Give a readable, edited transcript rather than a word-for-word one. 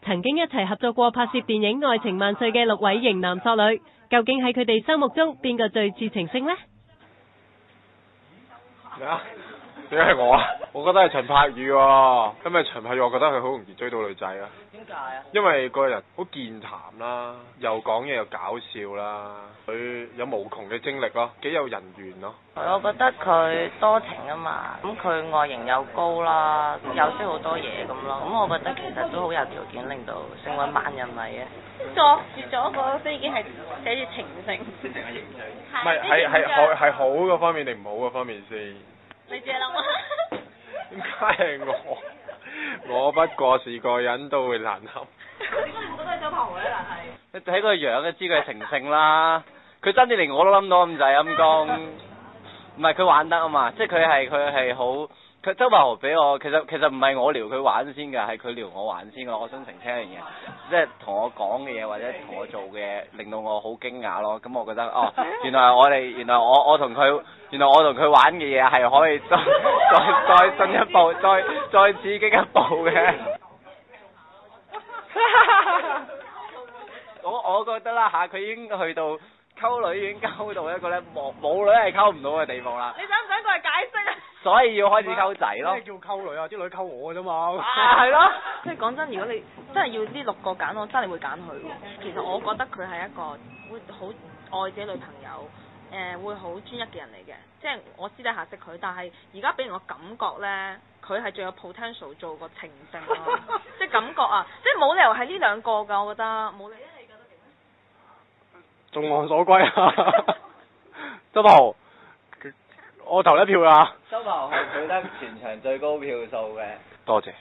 曾經一齊合作過拍攝電影《愛情萬歲》嘅6位型男索女，究竟喺佢哋心目中邊個最似情聖呢？咩啊？點解係我啊？我覺得係陳柏宇喎，因為陳柏宇我覺得佢好容易追到女仔啊。點解啊？因為個人好健談啦，又講嘢又搞笑啦，佢有無窮嘅精力咯，幾有人緣咯。我覺得佢多情啊嘛，咁佢外形又高啦，又識好多嘢咁咯，咁我覺得其實都好有條件令到成為萬人迷嘅。作住咗個飛機係寫住情聖，唔係係好嗰方面定唔好嗰方面先？你自己諗啊！點解係我？我不過是個人都會難堪。點解唔覺得係周柏豪咧？但係你睇佢樣就知佢係情聖啦，佢真係連我都諗到咁滯陰公，唔係佢玩得啊嘛，即係佢係好，佢周柏豪俾我其實唔係我撩佢玩先㗎，係佢撩我玩先㗎。我想澄清一樣嘢，即係同我講嘅嘢或者同我做嘅嘢，令到我好驚訝咯。咁我覺得哦，原來我同佢玩嘅嘢係可以再進一步，再刺激一步嘅。我覺得啦嚇，佢已經去到溝女已經溝到一個咧冇女係溝唔到嘅地方啦。你想唔想過嚟解釋啊？所以要開始溝仔咯。咩叫溝女啊？啲女溝我啫嘛。係咯。即係講真，如果你真係要呢6個揀，我真係會揀佢喎。其實我覺得佢係一個會好愛自己女朋友，會好專一嘅人嚟嘅。即係我私底下識佢，但係而家俾人個感覺咧，佢係最有 potential 做個情聖咯。即係感覺啊，即係冇理由係呢2個㗎，我覺得冇理由。眾望所歸啊！周柏豪，我投一票啊！周柏豪係取得全場最高票數嘅。多謝。